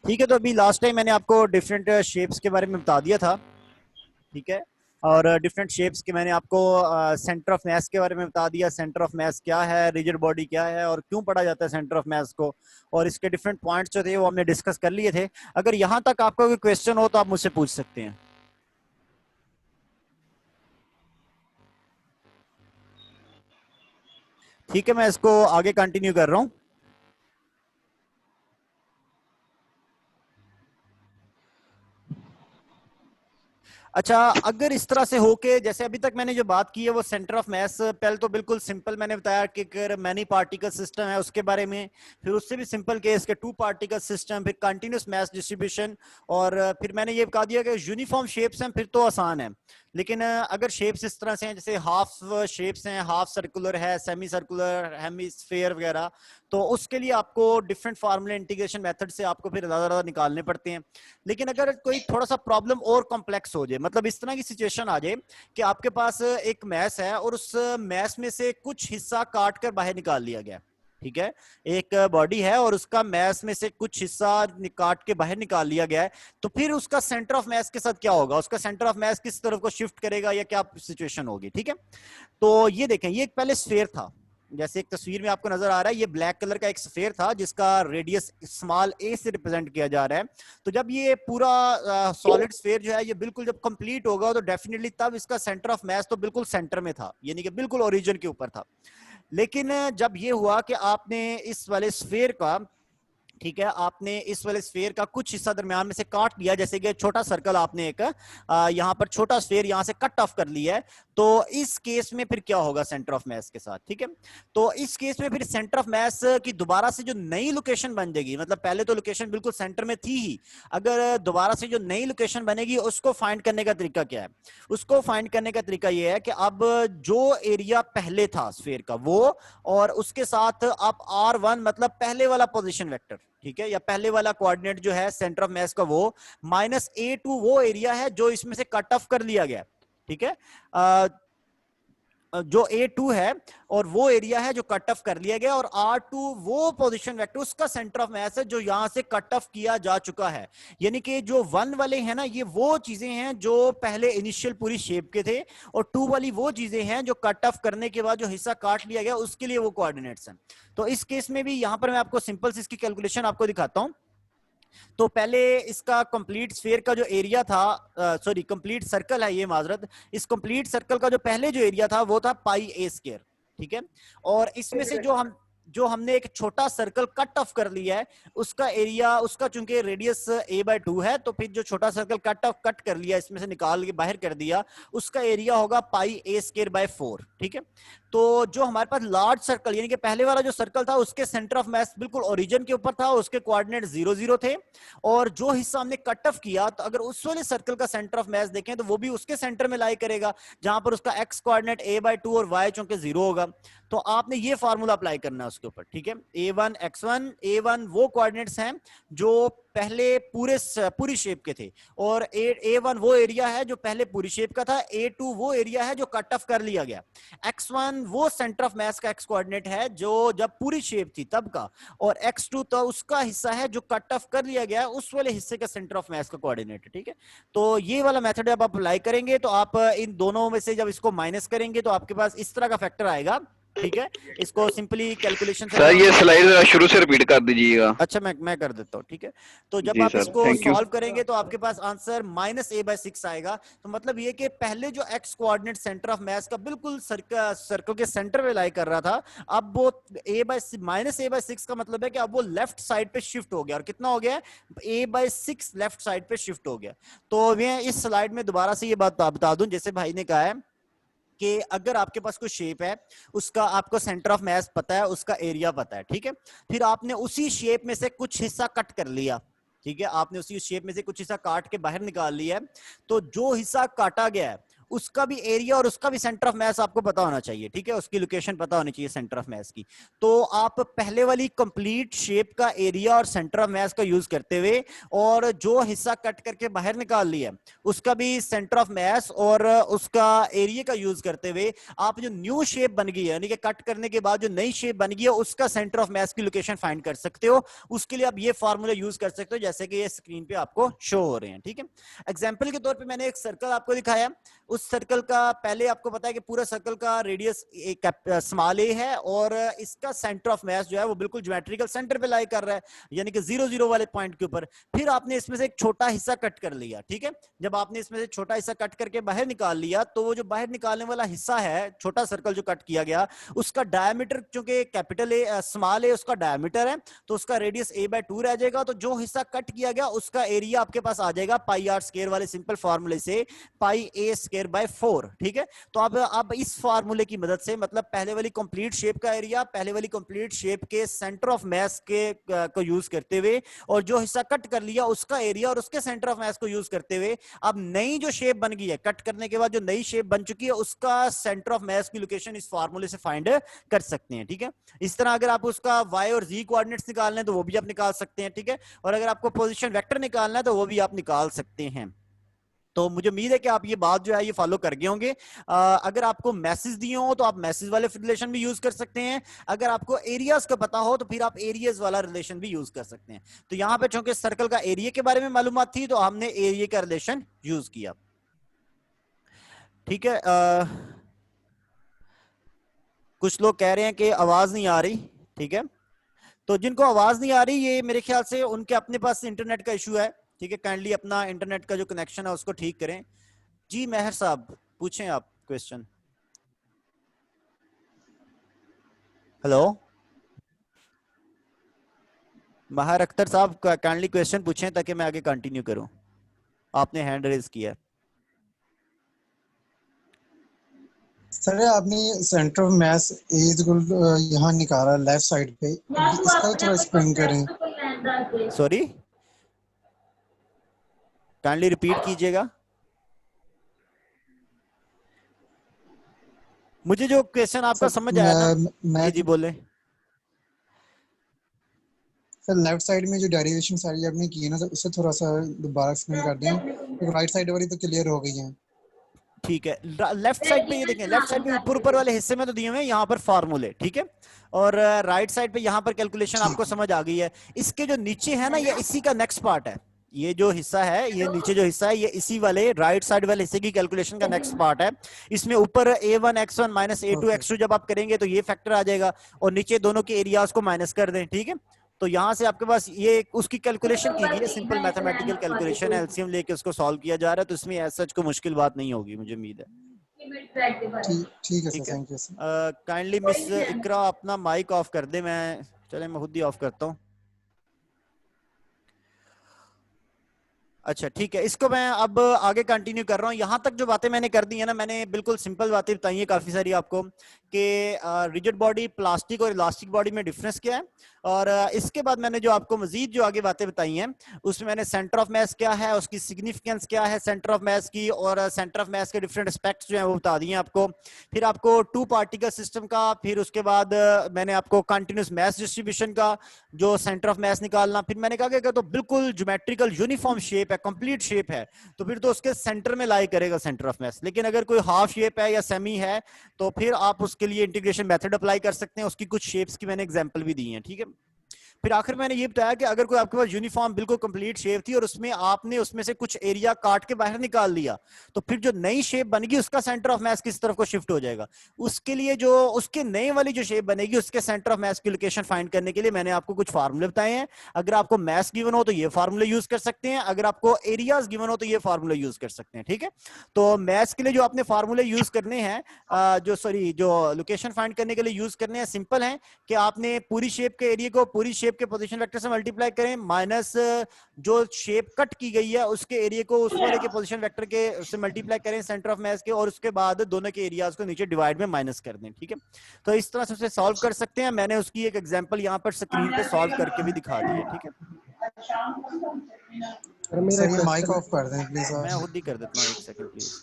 ठीक है, तो अभी लास्ट टाइम मैंने आपको डिफरेंट शेप्स के बारे में बता दिया था। ठीक है, और डिफरेंट शेप्स के मैंने आपको सेंटर ऑफ मास के बारे में बता दिया। सेंटर ऑफ मास क्या है, रिजिड बॉडी क्या है और क्यों पढ़ा जाता है सेंटर ऑफ मास को, और इसके डिफरेंट पॉइंट्स जो थे वो हमने डिस्कस कर लिए थे। अगर यहाँ तक आपका कोई क्वेश्चन हो तो आप मुझसे पूछ सकते हैं। ठीक है, मैं इसको आगे कंटिन्यू कर रहा हूँ। अच्छा, अगर इस तरह से हो के जैसे अभी तक मैंने जो बात की है वो सेंटर ऑफ मास, पहले तो बिल्कुल सिंपल मैंने बताया कि अगर मैनी पार्टिकल सिस्टम है उसके बारे में, फिर उससे भी सिंपल केस के टू पार्टिकल सिस्टम, फिर कंटिन्यूस मास डिस्ट्रीब्यूशन, और फिर मैंने ये बता दिया कि यूनिफॉर्म शेप्स हैं फिर तो आसान है। लेकिन अगर शेप्स इस तरह से हैं, जैसे हाफ शेप्स हैं, हाफ सर्कुलर है, सेमी सर्कुलर, हेमिस्फेयर वगैरह, तो उसके लिए आपको डिफरेंट फार्मूला इंटीग्रेशन मेथड से आपको फिर ज्यादा निकालने पड़ते हैं। लेकिन अगर कोई थोड़ा सा प्रॉब्लम और कॉम्प्लेक्स हो जाए, मतलब इस तरह की सिचुएशन आ जाए कि आपके पास एक मैस है और उस मैस में से कुछ हिस्सा काट कर बाहर निकाल लिया गया। ठीक है, एक बॉडी है और उसका मैस में से कुछ हिस्सा काट के बाहर निकाल लिया गया है, तो फिर उसका सेंटर ऑफ मैस के साथ क्या होगा, उसका सेंटर ऑफ मैस किस तरफ को शिफ्ट करेगा या क्या सिचुएशन होगी। ठीक है, तो ये देखें, ये पहले स्फेयर था, जैसे एक तस्वीर में आपको नजर आ रहा है, ये ब्लैक कलर का एक स्फेयर था जिसका रेडियस स्मॉल ए से रिप्रेजेंट किया जा रहा है। तो जब ये पूरा सॉलिड स्फेयर जो है ये बिल्कुल जब कंप्लीट होगा तो डेफिनेटली तब इसका सेंटर ऑफ मास तो बिल्कुल सेंटर में था, यानी कि बिल्कुल ओरिजिन के ऊपर था। लेकिन जब ये हुआ कि आपने इस वाले स्फेयर का, ठीक है, आपने इस वाले स्फेयर का कुछ हिस्सा दरमियान में से काट लिया, जैसे कि छोटा सर्कल आपने एक यहां पर छोटा स्फेयर यहां से कट ऑफ कर लिया है, तो इस केस में फिर क्या होगा सेंटर ऑफ मास के साथ। ठीक है, तो इस केस में फिर सेंटर ऑफ मास की दोबारा से जो नई लोकेशन बन जाएगी, मतलब पहले तो लोकेशन बिल्कुल सेंटर में थी ही, अगर दोबारा से जो नई लोकेशन बनेगी उसको फाइंड करने का तरीका क्या है, उसको फाइंड करने का तरीका यह है कि अब जो एरिया पहले था स्फेयर का वो, और उसके साथ आप R1 मतलब पहले वाला पोजीशन वेक्टर, ठीक है, या पहले वाला कोऑर्डिनेट जो है सेंटर ऑफ मास का वो, -A2 वो एरिया है जो इसमें से कट ऑफ कर लिया गया। ठीक है, जो A2 है और वो एरिया है जो कट ऑफ कर लिया गया, और R2 वो पोजीशन वेक्टर उसका सेंटर ऑफ मास है जो यहां से कट ऑफ किया जा चुका है। यानी कि जो 1 वाले हैं ना, ये वो चीजें हैं जो पहले इनिशियल पूरी शेप के थे, और 2 वाली वो चीजें हैं जो कट ऑफ करने के बाद जो हिस्सा काट लिया गया उसके लिए वो कोऑर्डिनेट्स हैं। तो इस केस में भी यहां पर मैं आपको सिंपल सी इसकी कैलकुलेशन आपको दिखाता हूं। तो पहले इसका कंप्लीट स्फीयर का जो एरिया था, सॉरी कंप्लीट सर्कल है ये, माजरत, इस कंप्लीट सर्कल का जो पहले जो एरिया था वो था पाई ए स्क्वायर। ठीक है, और इसमें से जो हमने एक छोटा सर्कल कट ऑफ कर लिया है उसका एरिया, उसका चूंकि रेडियस a/2 है, तो फिर जो छोटा सर्कल कट कर लिया, इसमें से निकाल के बाहर कर दिया, उसका एरिया होगा पाई ए स्क्वायर बाय 4। ठीक है, तो जो हमारे पास लार्ज सर्कल, यानी कि पहले वाला जो सर्कल था उसके सेंटर ऑफ मास बिल्कुल ओरिजिन के ऊपर था, उसके कोऑर्डिनेट 0 0 थे, और जो हिस्सा हमने कट ऑफ किया, तो अगर उस वाले सर्कल का सेंटर ऑफ मास देखें तो वो भी उसके सेंटर में लाई करेगा, जहां पर उसका एक्स कोऑर्डिनेट a/2 और y चूंकि 0 होगा। तो आपने ये फार्मूला अप्लाई करना है उसके ऊपर। ठीक है, a1 x1, a1 वो कोऑर्डिनेट्स हैं जो पहले पूरी शेप के थे, और a1 वो एरिया है जो पहले पूरी शेप का था, a2 वो एरिया है जो कट ऑफ कर लिया गया, x1 वो सेंटर ऑफ मास का एक्स कोऑर्डिनेट है जो जब पूरी शेप थी तब का, और x2 तो उसका हिस्सा है जो कट ऑफ कर लिया गया उस वाले हिस्से का सेंटर ऑफ मास का कोऑर्डिनेट है। ठीक है, तो ये वाला मेथड जब आप अप्लाई करेंगे तो आप इन दोनों में से जब इसको माइनस करेंगे तो आपके पास इस तरह का फैक्टर आएगा। ठीक है, इसको सिंपली कैलकुलेशन से मैं सर ये आपको, स्लाइड शुरू से रिपीट कर दीजिएगा। अच्छा मैं कर देता हूँ। ठीक है, तो जब जी आप सर, इसको थैंक यू। सॉल्व करेंगे तो आपके पास आंसर -a/6 आएगा। तो मतलब ये कि पहले जो एक्स कोऑर्डिनेट सेंटर ऑफ मास का बिल्कुल सर्कल के सेंटर में लाई कर रहा था, अब वो -a/6 का मतलब है कि अब वो लेफ्ट साइड पे शिफ्ट हो गया, और कितना हो गया, a/6 लेफ्ट साइड पे शिफ्ट हो गया। तो मैं इस स्लाइड में दोबारा से ये बात बता दूं, जैसे भाई ने कहा है कि अगर आपके पास कोई शेप है, उसका आपको सेंटर ऑफ मास पता है, उसका एरिया पता है, ठीक है, फिर आपने उसी शेप में से कुछ हिस्सा कट कर लिया, ठीक है, आपने उसी शेप में से कुछ हिस्सा काट के बाहर निकाल लिया है, तो जो हिस्सा काटा गया है उसका भी एरिया और उसका भी सेंटर ऑफ मैस आपको पता होना चाहिए, ठीक है, उसकी लोकेशन पता होनी चाहिए सेंटर ऑफ मैस की। तो आप पहले वाली कंप्लीट शेप का एरिया और सेंटर ऑफ मैस का यूज करते हुए और जो हिस्सा कट करके बाहर निकाल लिया उसका भी सेंटर ऑफ मैस और उसका एरिया का यूज करते हुए आप जो न्यू शेप बन गई है, यानी कि कट करने के बाद जो नई शेप बन गई है, उसका सेंटर ऑफ मैस की लोकेशन फाइंड कर सकते हो। उसके लिए आप ये फार्मूला यूज कर सकते हो जैसे कि ये स्क्रीन पे आपको शो हो रहे हैं, ठीक है। एग्जांपल के तौर पे मैंने एक सर्कल आपको दिखाया, उस सर्कल का पहले आपको पता है कि पूरा सर्कल का रेडियस स्मॉल ए है और इसका सेंटर ऑफ मैस जो है वो बिल्कुल ज्योमेट्रिकल सेंटर पे लाई कर रहा है, यानी कि 0 0 वाले पॉइंट के ऊपर। फिर आपने इसमें से एक छोटा हिस्सा कट कर लिया, ठीक है। जब आपने इसमें से छोटा हिस्सा कट करके बाहर निकाल लिया तो वो जो बाहर निकालने वाला हिस्सा है, छोटा सर्कल जो कट किया गया, उसका डायमीटर चूंकि कैपिटल ए स्मॉल ए उसका डायमीटर है, तो उसका रेडियस a/2 रह जाएगा। तो जो हिस्सा कट किया गया उसका एरिया आपके पास आ जाएगा पाई आर स्क्वायर वाले सिंपल फार्मूले से पाई a स्क्वायर बाय 4, ठीक है। तो अब इस फार्मूले की मदद से, मतलब पहले वाली कंप्लीट शेप का एरिया, पहले वाली कंप्लीट शेप के सेंटर ऑफ मैस के को यूज करते हुए और जो हिस्सा कट कर लिया उसका एरिया और उसके सेंटर ऑफ मैस को यूज करते हुए, अब नई जो शेप बन गई है, कट करने के बाद जो नई शेप बन चुकी है, उसका सेंटर ऑफ मैस की लोकेशन इस फार्मूले से फाइंड कर सकते हैं, ठीक है। इस तरह अगर आप उसका y और z कोऑर्डिनेट्स निकालने हैं तो वो भी आप निकाल सकते हैं, ठीक है। और अगर आपको पोजीशन वेक्टर निकालना है तो वो भी आप निकाल सकते हैं। तो मुझे उम्मीद है कि आप ये बात जो है ये फॉलो कर गए होंगे। अगर आपको मैसेज दिए हो तो आप मैसेज वाले रिलेशन भी यूज कर सकते हैं। अगर आपको एरियाज का पता हो तो फिर आप एरियाज वाला रिलेशन भी यूज कर सकते हैं। तो यहां पे चूंकि सर्कल का एरिया के बारे में मालूमात थी तो हमने एरिया का रिलेशन यूज किया, ठीक है। कुछ लोग कह रहे हैं कि आवाज नहीं आ रही, ठीक है। तो जिनको आवाज नहीं आ रही, ये मेरे ख्याल से उनके अपने पास इंटरनेट का इशू है, ठीक है। काइंडली अपना इंटरनेट का जो कनेक्शन है उसको ठीक करें। जी मेहर साहब पूछें आप क्वेश्चन। हेलो माहिर अख्तर साहब, काइंडली क्वेश्चन पूछें ताकि मैं आगे कंटिन्यू करूं। आपने हैंड रेज किया। सर आपने सेंटर ऑफ मैस यहाँ निकाला लेफ्ट साइड पे, इसका थोड़ा एक्सप्लेन करें। सॉरी, काइंडली रिपीट कीजिएगा। मुझे जो क्वेश्चन आपका सर समझ आया ना। मैं जी बोले। सर लेफ्ट साइड में जो डेरिवेशन सारी आपने की है ना, तो इसे थोड़ा सा दोबारा एक्सप्लेन कर दें, क्योंकि राइट साइड वाली तो क्लियर हो गई है। ठीक है, लेफ्ट साइड पे ये देखें, लेफ्ट साइड पे ऊपर ऊपर वाले हिस्से में तो दिए हुए हैं यहाँ पर फार्मूले, ठीक है। और राइट साइड पे यहाँ पर कैलकुलेशन आपको समझ आ गई है। इसके जो नीचे है ना, ये इसी का नेक्स्ट पार्ट है। ये जो हिस्सा है, ये नीचे जो हिस्सा है, ये इसी वाले राइट साइड वाले हिस्से की कैलकुलेशन का नेक्स्ट पार्ट है। इसमें ऊपर a1 x1 minus a2 x2 जब आप करेंगे तो ये फैक्टर आ जाएगा और नीचे दोनों के एरियाज को माइनस कर दें, ठीक है। तो यहां से आपके पास ये उसकी कैलकुलेशन की गई है, सिंपल मैथमेटिकल कैलकुलेशन है, एलसीएम लेके उसको सॉल्व किया जा रहा है। तो इसमें एज सच को मुश्किल बात नहीं होगी, मुझे उम्मीद है। ठीक है सर, ठीक है। Thank you sir. Kindly miss Iqra अपना माइक ऑफ कर दे। मैं चले मैं खुद ही ऑफ करता हूँ। अच्छा ठीक है, इसको मैं अब आगे कंटिन्यू कर रहा हूँ। यहां तक जो बातें मैंने कर दी है ना, मैंने बिल्कुल सिंपल बातें बताई है काफी सारी आपको कि रिजिड बॉडी, प्लास्टिक और इलास्टिक बॉडी में डिफरेंस क्या है। और इसके बाद मैंने जो आपको मजीद जो आगे बातें बताई हैं उसमें मैंने सेंटर ऑफ मैस क्या है, उसकी सिग्निफिकेंस क्या है सेंटर ऑफ मैस की, और सेंटर ऑफ मैस के डिफरेंट एस्पेक्ट्स जो है वो बता दिए आपको। फिर आपको टू पार्टिकल सिस्टम का, फिर उसके बाद मैंने आपको कंटिन्यूस मैस डिस्ट्रीब्यूशन का जो सेंटर ऑफ मैस निकालना। फिर मैंने कहा कि अगर तो बिल्कुल ज्योमेट्रिकल यूनिफॉर्म शेप है, कंप्लीट शेप है, तो फिर तो उसके सेंटर में लाई करेगा सेंटर ऑफ मैस। लेकिन अगर कोई हाफ शेप है या सेमी है तो फिर आप उसके लिए इंटीग्रेशन मेथड अप्लाई कर सकते हैं। उसकी कुछ शेप्स की मैंने एग्जांपल भी दी है, ठीक है। फिर आखिर मैंने ये बताया कि अगर कोई आपके पास यूनिफॉर्म बिल्कुल कंप्लीट शेप थी और उसमें आपने उसमें से कुछ एरिया काट के बाहर निकाल लिया, तो फिर जो नई शेप बनेगी उसका सेंटर ऑफ मैस किस तरफ को शिफ्ट हो जाएगा। उसके लिए जो उसके नए वाली जो शेप बनेगी उसके सेंटर ऑफ मैस की लोकेशन फाइंड करने के लिए मैंने आपको कुछ फार्मूले बताए हैं। अगर आपको मैस गिवन हो तो ये फार्मूले यूज कर सकते हैं, अगर आपको एरियाज गिवन हो तो ये फार्मूले यूज कर सकते हैं, ठीक है। तो मैस के लिए जो आपने फार्मूले यूज करने हैं, जो लोकेशन फाइंड करने के लिए यूज करने हैं, सिंपल है कि आपने पूरी शेप के एरिया को पूरी शेप के पोजीशन वेक्टर से मल्टीप्लाई करें, माइनस जो शेप कट की गई है उसके एरिया को उस वाले के पोजीशन वेक्टर के से मल्टीप्लाई करें सेंटर ऑफ मैस के, और उसके बाद दोनों के एरियाज को नीचे डिवाइड में माइनस कर दें, ठीक है। तो इस तरह से उसे सॉल्व कर सकते हैं। मैंने उसकी एक एग्जांपल यहाँ पर स्क्रीन पे सॉल्व करके भी दिखा दी है, ठीक है। सर ये माइक ऑफ कर दें प्लीज। मैं खुद ही कर देता हूँ, एक सेकंड प्लीज।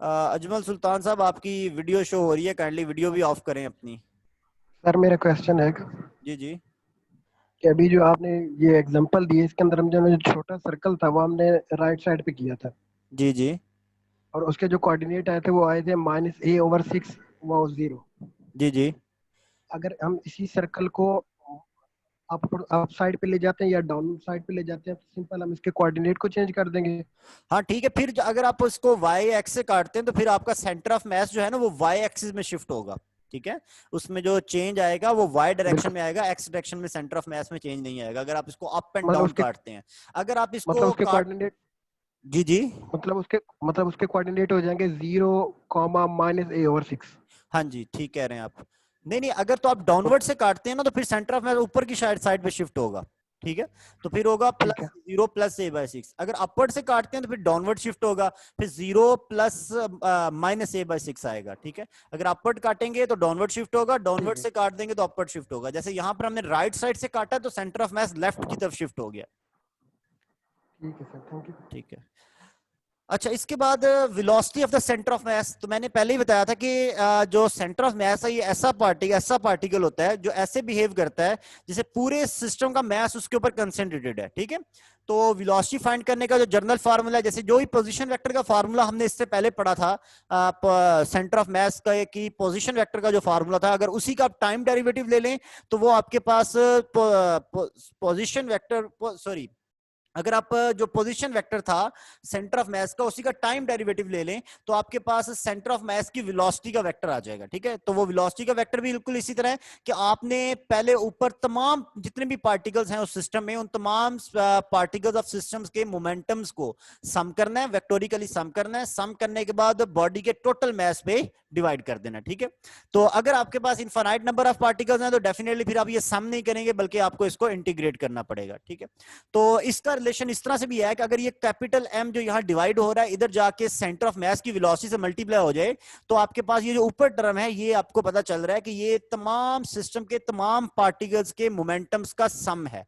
अजमल सुल्तान साहब, आपकी वीडियो शो हो रही है, काइंडली वीडियो भी ऑफ करें अपनी। सर मेरा क्वेश्चन है जी जी कि अभी जो आपने ये एग्जांपल दिए इसके अंदर हमने जो छोटा सर्कल था वो हमने राइट साइड पे किया था जी जी और उसके जो कोऑर्डिनेट आए थे वो आए थे -a/6 वो 0। जी जी। अगर हम इसी सर्कल को अप साइड पे ले जाते हैं या डाउन साइड पे ले जाते हैं तो सिंपल हम इसके कोऑर्डिनेट को चेंज कर देंगे। हाँ ठीक है, फिर अगर आप इसको वाई एक्स से काटते हैं तो फिर आपका सेंटर ऑफ मास जो है ना वो वाई एक्सिस में शिफ्ट होगा। ठीक है, उसमें जो चेंज आएगा वो वाई डायरेक्शन में आएगा, एक्स डायरेक्शन में सेंटर ऑफ मास में चेंज नहीं आएगा अगर आप इसको अप एंड मतलब डाउन उसके काटते हैं। अगर आप मतलब इसको उसके काट कोऑर्डिनेट जी जी मतलब उसके कोऑर्डिनेट हो जाएंगे 0, -a/6। हाँ जी, ठीक कह रहे हैं आप। नहीं नहीं, अगर तो आप डाउनवर्ड से काटते हैं ना तो फिर सेंटर ऑफ मास ऊपर की साइड पे शिफ्ट होगा। ठीक है, तो फिर होगा ठीक है +0 + a/6। अगर अपवर्ड से काटते हैं तो फिर डाउनवर्ड शिफ्ट होगा, फिर 0 + -a/6 आएगा। ठीक है, अगर अपवर्ड काटेंगे तो डाउनवर्ड शिफ्ट होगा, डाउनवर्ड से काट देंगे तो अपवर्ड शिफ्ट होगा। जैसे यहाँ पर हमने राइट साइड से काटा तो सेंटर ऑफ मास लेफ्ट की तरफ शिफ्ट हो गया। ठीक है सर, थैंक यू। ठीक है, अच्छा इसके बाद velocity of the centre of मास। तो मैंने पहले ही बताया था कि जो सेंटर ऑफ मास है ये ऐसा पार्टिकल होता है जो ऐसे बिहेव करता है जैसे पूरे सिस्टम का मास उसके ऊपर कंसेंट्रेटेड है। ठीक है, तो वेलोसिटी फाइंड करने का जो जनरल फार्मूला है, जैसे जो ही पोजीशन वेक्टर का फार्मूला हमने इससे पहले पढ़ा था सेंटर ऑफ मास का कि पोजीशन वेक्टर का जो फार्मूला था, अगर उसी का आप टाइम डेरिवेटिव ले लें तो वो आपके पास पोजीशन वेक्टर सॉरी अगर आप जो पोजीशन वेक्टर था सेंटर ऑफ मास का उसी का टाइम डेरिवेटिव ले लें तो आपके पास सेंटर ऑफ मास की वेलोसिटी का वेक्टर आ जाएगा। ठीक है, तो वो वेलोसिटी का वेक्टर भी बिल्कुल इसी तरह है कि आपने पहले ऊपर तमाम जितने भी पार्टिकल्स हैं उस सिस्टम में उन तमाम पार्टिकल्स ऑफ सिस्टम्स के मोमेंटम्स को सम करना है, वेक्टोरिकली सम करना है। सम करने के बाद बॉडी के टोटल मास पे डिवाइड कर देना। ठीक है, तो अगर आपके पास इनफाइनाइट नंबर ऑफ पार्टिकल्स हैं तो डेफिनेटली फिर आप ये सम नहीं करेंगे बल्कि आपको इसको इंटीग्रेट करना पड़ेगा। ठीक है, तो इसका रिलेशन इस तरह से भी है कि अगर ये कैपिटल एम जो यहाँ डिवाइड हो रहा है इधर जाके सेंटर ऑफ मास की वेलोसिटी से मल्टीप्लाई हो जाए तो आपके पास ये जो ऊपर टर्म है ये आपको पता चल रहा है कि ये तमाम सिस्टम के तमाम पार्टिकल्स के मोमेंटम्स का सम है।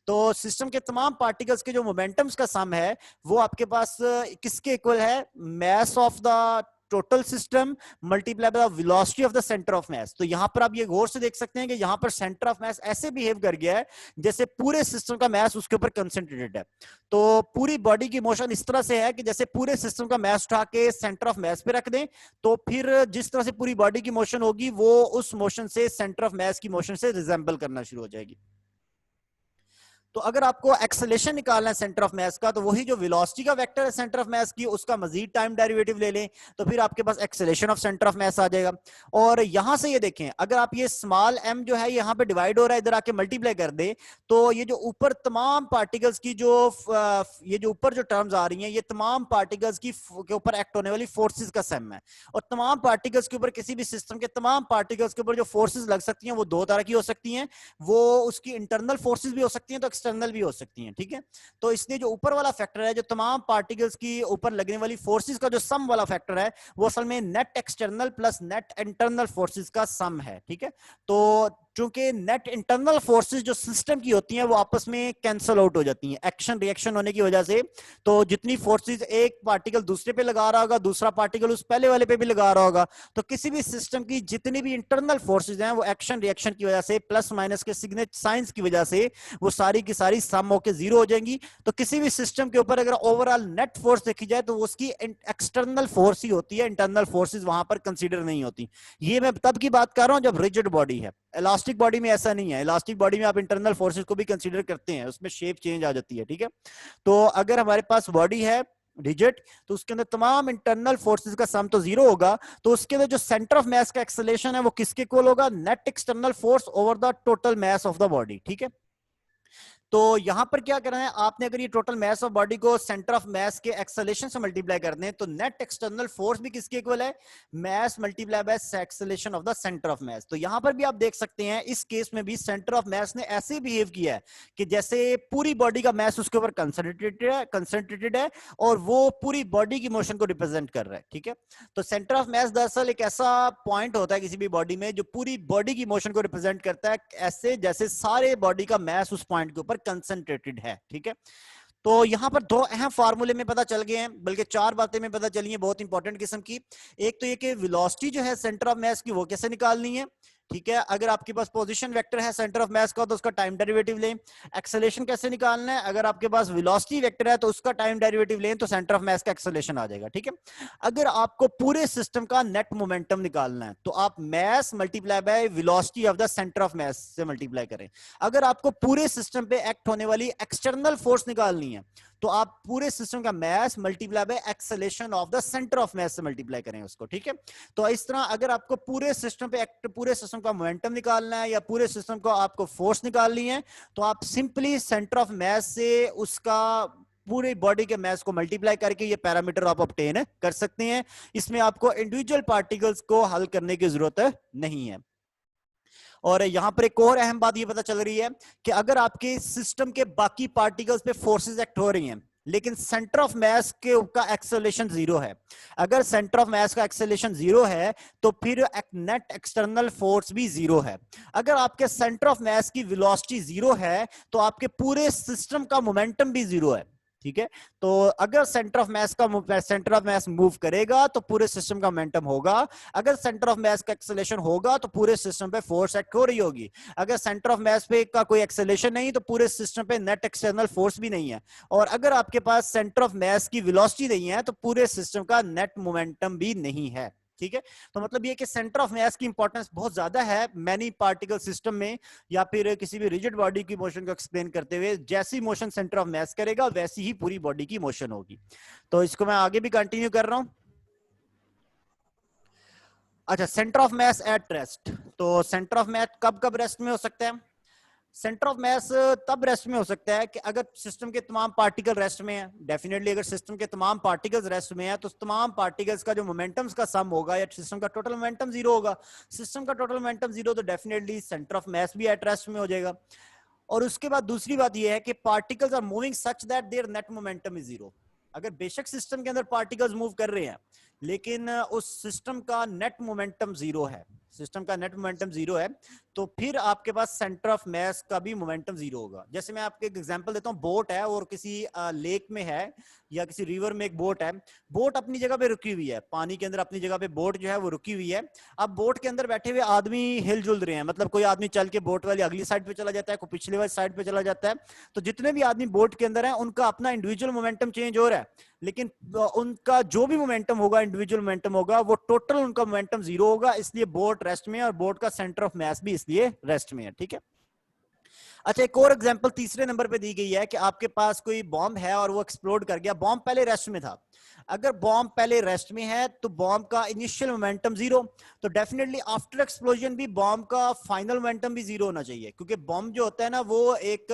तो सिस्टम के तमाम पार्टिकल्स के जो मोमेंटम्स का सम है वो आपके पास किसके इक्वल है? Mass of the total system multiply by the velocity of the centre of मास। तो यहां पर आप ये गौर से देख सकते हैं कि यहां पर सेंटर ऑफ मास ऐसे बिहेव कर गया है जैसे पूरे सिस्टम का मास उसके ऊपर कंसंट्रेटेड है। तो पूरी बॉडी की मोशन इस तरह से है कि जैसे पूरे सिस्टम का मास उठा के सेंटर ऑफ मास पे रख दें तो फिर जिस तरह से पूरी बॉडी की मोशन होगी वो उस मोशन से सेंटर ऑफ मास की मोशन से रिजेंबल करना शुरू हो जाएगी। तो अगर आपको एक्सेलेरेशन निकालना है सेंटर ऑफ मास का तो वही जो वेलोसिटी का वेक्टर है सेंटर ऑफ मास की उसका मजीद टाइम डेरिवेटिव ले लें तो फिर आपके पास acceleration of centre of mass आ जाएगा। और यहां से ये देखें अगर आप ये स्मॉल m जो है यहाँ पे डिवाइड हो रहा है इधर आके मल्टीप्लाई कर दे तो ये जो ऊपर तमाम पार्टिकल्स की जो ये जो ऊपर जो टर्म्स आ रही हैं ये तमाम पार्टिकल्स की के ऊपर एक्ट होने वाली फोर्सेस का सम है। और तमाम पार्टिकल्स के ऊपर किसी भी सिस्टम के तमाम पार्टिकल्स के ऊपर जो फोर्सेस लग सकती हैं वो दो तरह की हो सकती हैं। वो उसकी इंटरनल फोर्सेस भी हो सकती हैं तो एक्सटर्नल भी हो सकती हैं। ठीक है, तो इसलिए जो ऊपर वाला फैक्टर है जो तमाम पार्टिकल्स की ऊपर लगने वाली फोर्सेस का जो सम वाला फैक्टर है वो असल में net external plus net internal forces का सम है। ठीक है, तो चूंकि नेट इंटरनल फोर्सेस जो सिस्टम की होती हैं वो आपस में कैंसल आउट हो जाती हैं एक्शन रिएक्शन होने की वजह से। तो जितनी फोर्सेस एक पार्टिकल दूसरे पे लगा रहा होगा दूसरा पार्टिकल उस पहले वाले पे भी लगा रहा होगा तो किसी भी सिस्टम की जितनी भी इंटरनल फोर्सेस हैं वो एक्शन रिएक्शन की वजह से प्लस माइनस के सिग्नेचर साइंस की वजह से वो सारी की सारी सम होकर जीरो हो जाएंगी। तो किसी भी सिस्टम के ऊपर अगर ओवरऑल नेट फोर्स देखी जाए तो उसकी एक्सटर्नल फोर्स ही होती है, इंटरनल फोर्सेस वहां पर कंसीडर नहीं होती। ये मैं तब की बात कर रहा हूं जब रिजिड बॉडी है। इलास्टिक बॉडी में ऐसा नहीं है, इलास्टिक बॉडी में आप इंटरनल फोर्सेस को भी कंसीडर करते हैं, उसमें शेप चेंज आ जाती है। ठीक है, तो अगर हमारे पास बॉडी है रिजिड तो उसके अंदर तमाम इंटरनल फोर्सेस का सम तो जीरो होगा तो उसके अंदर जो सेंटर ऑफ मास का एक्सेलरेशन है वो किसके इक्वल होगा? Net external force over the total mass of the body. ठीक है, तो यहां पर क्या करना है आपने अगर ये टोटल मास ऑफ बॉडी को सेंटर ऑफ मास के एक्सेलरेशन से मल्टीप्लाई कर दें तो नेट एक्सटर्नल फोर्स भी किसके इक्वल है? मास multiply by acceleration of the centre of मास। तो यहां पर भी आप देख सकते हैं इस केस में भी सेंटर ऑफ मास ने ऐसे बिहेव किया है कि जैसे पूरी बॉडी का मास उसके ऊपर कंसंट्रेटेड है और वो पूरी बॉडी की मोशन को रिप्रेजेंट कर रहा है। ठीक है, तो सेंटर ऑफ मास दरअसल एक ऐसा पॉइंट होता है किसी भी बॉडी में जो पूरी बॉडी की मोशन को रिप्रेजेंट करता है ऐसे जैसे सारे बॉडी का मास उस पॉइंट के ऊपर कंसंट्रेटेड है। ठीक है, तो यहाँ पर दो अहम फार्मूले में पता चल गए हैं, बल्कि चार बातें में पता चली हैं बहुत इंपॉर्टेंट किस्म की। एक तो ये कि वेलोसिटी जो है सेंटर ऑफ मास की वो कैसे निकालनी है, ठीक है। अगर आपके पास पोजीशन वेक्टर है सेंटर ऑफ मास का तो उसका टाइम डेरिवेटिव लें। एक्सेलरेशन कैसे निकालना है, अगर आपके पास वेलोसिटी वेक्टर है तो उसका टाइम डेरिवेटिव लें तो सेंटर ऑफ मास का एक्सेलरेशन आ जाएगा, ठीक है। अगर आपको पूरे सिस्टम का नेट मोमेंटम निकालना है तो आप मास multiply by velocity of the centre of मास से मल्टीप्लाई करें। अगर आपको पूरे सिस्टम पे एक्ट होने वाली एक्सटर्नल फोर्स निकालनी है तो आप पूरे सिस्टम का मास multiply by acceleration of the centre of मास से मल्टीप्लाई करें उसको, ठीक है। तो इस तरह अगर आपको पूरे सिस्टम पे एक्ट, पूरे सिस्टम का मोमेंटम निकालना है या पूरे सिस्टम को आपको फोर्स निकालनी है तो आप सिंपली सेंटर ऑफ मास से उसका पूरी बॉडी के मास को मल्टीप्लाई करके ये पैरामीटर आप ऑब्टेन कर सकते हैं। इसमें आपको इंडिविजुअल पार्टिकल्स को हल करने की जरूरत नहीं है। और यहां पर एक और अहम बात ये पता चल रही है कि अगर आपके सिस्टम के बाकी पार्टिकल्स पे फोर्सेस एक्ट हो रही हैं लेकिन सेंटर ऑफ मास के का एक्सेलरेशन जीरो है, अगर सेंटर ऑफ मास का एक्सेलरेशन जीरो है तो फिर नेट एक्सटर्नल फोर्स भी जीरो है। अगर आपके सेंटर ऑफ मास की वेलोसिटी जीरो है तो आपके पूरे सिस्टम का मोमेंटम भी जीरो है, ठीक है। तो अगर सेंटर ऑफ मास मूव करेगा तो पूरे सिस्टम का मोमेंटम होगा, अगर सेंटर ऑफ मास का एक्सेलरेशन होगा तो पूरे सिस्टम पे फोर्स एक्ट हो रही होगी, अगर सेंटर ऑफ मास पे का कोई एक्सेलरेशन नहीं तो पूरे सिस्टम पे नेट एक्सटर्नल फोर्स भी नहीं है, और अगर आपके पास सेंटर ऑफ मास की वेलोसिटी नहीं है तो पूरे सिस्टम का नेट मोमेंटम भी नहीं है, ठीक है। तो मतलब ये कि सेंटर ऑफ मास की इंपॉर्टेंस बहुत ज्यादा है मैनी पार्टिकल सिस्टम में, या फिर किसी भी रिजिड बॉडी की मोशन को एक्सप्लेन करते हुए जैसी मोशन सेंटर ऑफ मास करेगा वैसी ही पूरी बॉडी की मोशन होगी। तो इसको मैं आगे भी कंटिन्यू कर रहा हूं। अच्छा, centre of mass at rest. तो सेंटर ऑफ मास कब कब रेस्ट में हो सकता है? सेंटर ऑफ मास तब रेस्ट में हो सकता है कि अगर सिस्टम के तमाम पार्टिकल रेस्ट में है। डेफिनेटली अगर सिस्टम के तमाम पार्टिकल्स रेस्ट में है तो तमाम पार्टिकल्स का जो मोमेंटम्स का सम होगा या सिस्टम का टोटल मोमेंटम जीरो होगा। सिस्टम का टोटल मोमेंटम जीरो तो डेफिनेटली सेंटर ऑफ मास भी एट रेस्ट में हो जाएगा। और उसके बाद दूसरी बात यह है कि particles are moving such that their net momentum is zero. अगर बेशक सिस्टम के अंदर पार्टिकल्स मूव कर रहे हैं लेकिन उस सिस्टम का नेट मोमेंटम जीरो है, सिस्टम का नेट मोमेंटम जीरो है, तो फिर आपके पास सेंटर ऑफ मास का भी मोमेंटम जीरो होगा। जैसे मैं आपको एक एग्जांपल देता हूं, बोट है और किसी लेक में है या किसी रिवर में एक बोट है। बोट अपनी जगह पे रुकी हुई है, पानी के अंदर अपनी जगह पे बोट जो है वो रुकी हुई है। अब बोट के अंदर बैठे हुए आदमी हिलजुल रहे हैं, मतलब कोई आदमी चल के बोट वाली अगली साइड पे चला जाता है, कोई पिछले वाली साइड पे चला जाता है। तो जितने भी आदमी बोट के अंदर है उनका अपना इंडिविजुअल मोमेंटम चेंज हो रहा है, लेकिन उनका जो भी मोमेंटम होगा, इंडिविजुअल मोमेंटम होगा, वो टोटल उनका मोमेंटम जीरो होगा। इसलिए बोट रेस्ट में है और बोट का सेंटर ऑफ मास भी इसलिए रेस्ट में है, ठीक है। अच्छा, एक और एग्जांपल तीसरे नंबर पे दी गई है कि आपके पास कोई बॉम्ब है और वो एक्सप्लोड कर गया। बॉम्ब पहले रेस्ट में था। अगर बॉम्ब पहले रेस्ट में है तो बॉम्ब का इनिशियल मोमेंटम जीरो, तो डेफिनेटली आफ्टर एक्सप्लोजन भी बॉम्ब का फाइनल मोमेंटम भी जीरो होना चाहिए, क्योंकि बॉम्ब जो होता है ना वो एक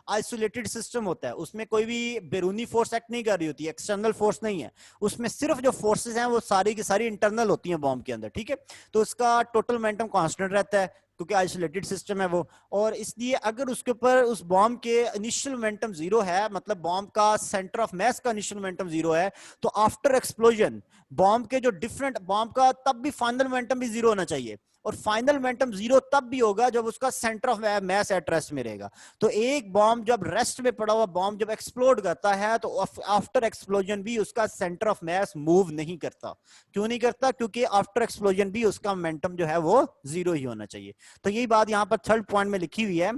आइसोलेटेड सिस्टम होता है, उसमें कोई भी बैरूनी फोर्स एक्ट नहीं कर रही होती, एक्सटर्नल फोर्स नहीं है, उसमें सिर्फ जो फोर्सेस हैं वो सारी की सारी इंटरनल होती हैं बॉम्ब के अंदर, ठीक है। तो उसका टोटल मोमेंटम कांस्टेंट रहता है क्योंकि आइसोलेटेड सिस्टम है वो, और इसलिए अगर उसके ऊपर उस बॉम्ब के इनिशियल मोमेंटम जीरो है, मतलब बॉम्ब का सेंटर ऑफ मास का इनिशियल मोमेंटम जीरो है, तो आफ्टर एक्सप्लोजन बॉम्ब के जो डिफरेंट बॉम्ब का तब भी फाइनल मोमेंटम भी जीरो होना चाहिए, और फाइनल मोमेंटम जीरो तब भी होगा जब उसका centre of mass at rest में रहेगा। तो एक बॉम्ब जब रेस्ट में पड़ा हुआ बॉम्ब जब एक्सप्लोड करता है तो आफ्टर एक्सप्लोजन भी उसका सेंटर ऑफ मास मूव नहीं करता। क्यों नहीं करता? क्योंकि आफ्टर एक्सप्लोजन भी उसका मोमेंटम जो है वो जीरो ही होना चाहिए। तो यही बात यहां पर थर्ड पॉइंट में लिखी हुई है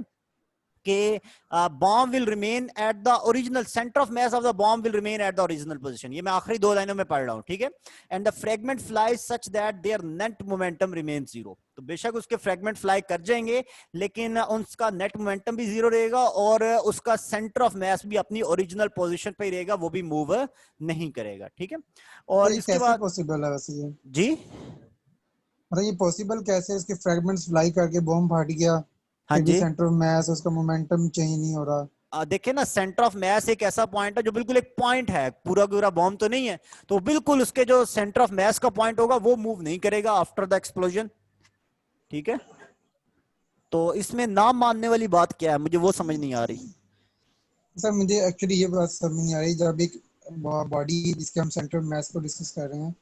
कि bomb will remain at the original, centre of mass of the bomb will remain at the original position. ये मैं आखिरी दो लाइनों में पढ़ रहा हूं, ठीक है। And the fragment flies such that their net momentum remain zero. तो बेशक उसके फ्रैगमेंट फ्लाई कर जाएंगे लेकिन उसका नेट मोमेंटम भी जीरो रहेगा और उसका सेंटर ऑफ मास भी अपनी ओरिजिनल पोजीशन पे ही रहेगा, वो भी मूव नहीं करेगा, ठीक है। और तो ये इसके कैसे बाद पॉसिबल है वैसे ये? जी, मतलब ये पॉसिबल कैसे, इसके फ्रैगमेंट्स फ्लाई करके बॉम्ब फट गया, हाँ फिर भी जी। सेंटर ऑफ मास उसका मोमेंटम चेंज नहीं हो रहा? देखिए ना, सेंटर ऑफ मास एक ऐसा पॉइंट है जो बिल्कुल एक पॉइंट है, पूरा पूरा बॉम्ब तो नहीं है, तो बिल्कुल उसके जो सेंटर ऑफ मास का पॉइंट होगा वो मूव नहीं करेगा आफ्टर द एक्सप्लोजन, ठीक है। तो इसमें नाम मानने वाली बात क्या है, मुझे वो समझ नहीं आ रही। सर मुझे एक्चुअली ये बात समझ नहीं आ रही, जब एक बॉडी जिसके हम सेंटर ऑफ मास को डिस्कस कर रहे हैं,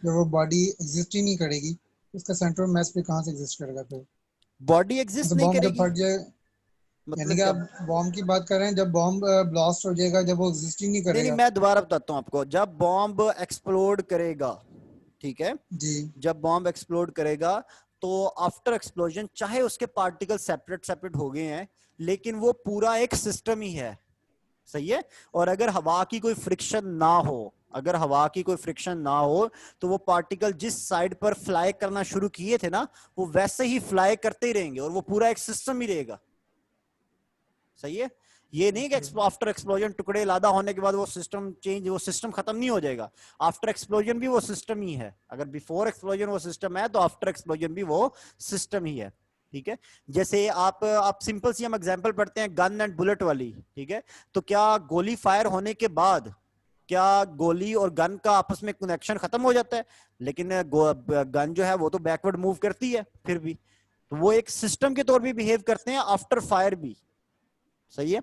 जब वो बॉडी एग्जिस्ट ही नहीं करेगी तो उसका सेंटर ऑफ मास पे कहाँ से एग्जिस्ट करेगा फिर? बॉडी एग्जिस्ट तो नहीं बॉम्ब जब करेगी? फट जाए, यानी मतलब कि क्या? आप बॉम्ब की बात कर रहे हैं, जब बॉम्ब ब्लास्ट हो जाएगा, जब वो एग्जिस्ट ही नहीं नहीं नहीं, करेगा। मैं दोबारा बताता हूँ आपको। जब बॉम्ब एक्सप्लोड करेगा, ठीक है, जी जब बॉम्ब एक्सप्लोड करेगा तो आफ्टर एक्सप्लोजन चाहे उसके पार्टिकल सेपरेट सेपरेट हो गए हैं, लेकिन वो पूरा एक सिस्टम ही है। सही है। और अगर हवा की कोई फ्रिक्शन ना हो, अगर हवा की कोई फ्रिक्शन ना हो, तो वो पार्टिकल जिस साइड पर फ्लाई करना शुरू किए थे ना, वो वैसे ही फ्लाई करते ही रहेंगे और वो पूरा एक सिस्टम ही रहेगा। सही है। ये नहीं कि आफ्टर एक्सप्लोजन टुकड़े लादा होने के बाद वो सिस्टम चेंज, वो सिस्टम खत्म नहीं हो जाएगा। आफ्टर एक्सप्लोजन भी वो सिस्टम ही है। अगर बिफोर एक्सप्लोजन वो सिस्टम है, तो आफ्टर एक्सप्लोजन भी वो सिस्टम ही है। ठीक है। जैसे आप सिंपल सी हम एग्जांपल पढ़ते हैं गन एंड बुलेट वाली। ठीक है। तो क्या गोली फायर होने के बाद क्या गोली और गन का आपस में कनेक्शन खत्म हो जाता है? लेकिन गन जो है वो तो बैकवर्ड मूव करती है फिर भी, तो वो एक सिस्टम के तौर पे बिहेव करते हैं आफ्टर फायर भी। सही है।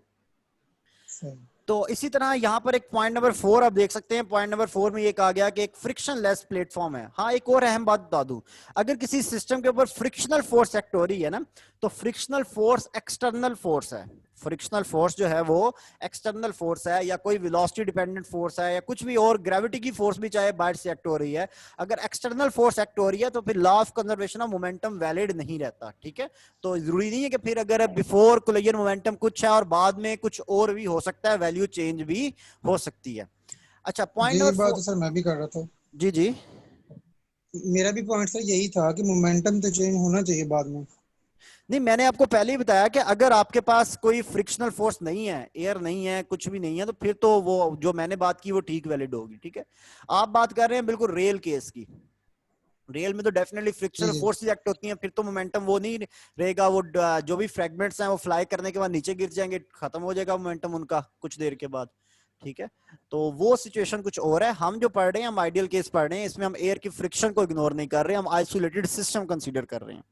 सही। तो इसी तरह यहां पर एक पॉइंट नंबर 4 आप देख सकते हैं। पॉइंट नंबर 4 में ये कहा गया कि एक फ्रिक्शन लेस प्लेटफॉर्म है। हाँ, एक और अहम बात बता दूं, अगर किसी सिस्टम के ऊपर फ्रिक्शनल फोर्स एक्ट हो रही है ना, तो फ्रिक्शनल फोर्स एक्सटर्नल फोर्स है। फ्रिक्शनल फोर्स जो है वो एक्सटर्नल फोर्स है, या कोई वेलोसिटी डिपेंडेंट फोर्स है, या कुछ भी और, ग्रेविटी की फोर्स भी चाहे बाहर से एक्ट हो रही है, अगर एक्सटर्नल फोर्स एक्ट हो रही है तो फिर law of conservation of momentum valid नहीं रहता। ठीक है। तो जरूरी नहीं है कि फिर अगर बिफोर कोलिजन मोमेंटम कुछ है और बाद में कुछ और भी हो सकता है, वैल्यू चेंज भी हो सकती है। अच्छा, पॉइंट यही नंबर बात 4। तो सर मैं भी कर रहा था। जी जी। मेरा भी पॉइंट सर यही था कि मोमेंटम तो चेंज होना चाहिए बाद में। नहीं, मैंने आपको पहले ही बताया कि अगर आपके पास कोई फ्रिक्शनल फोर्स नहीं है, एयर नहीं है, कुछ भी नहीं है, तो फिर तो वो जो मैंने बात की वो ठीक वैलिड होगी। ठीक है। आप बात कर रहे हैं बिल्कुल रेल केस की। रेल में तो डेफिनेटली जी फ्रिक्शनल जी। फोर्स एक्ट होती हैं, फिर तो मोमेंटम वो नहीं रहेगा। वो जो भी फ्रेगमेंट्स हैं वो फ्लाई करने के बाद नीचे गिर जाएंगे, खत्म हो जाएगा मोमेंटम उनका कुछ देर के बाद। ठीक है। तो वो सिचुएशन कुछ और है। हम जो पढ़ रहे हैं, हम आइडियल केस पढ़ रहे हैं, इसमें हम एयर की फ्रिक्शन को इग्नोर नहीं कर रहे हैं, हम आइसोलेटेड सिस्टम कंसीडर कर रहे हैं।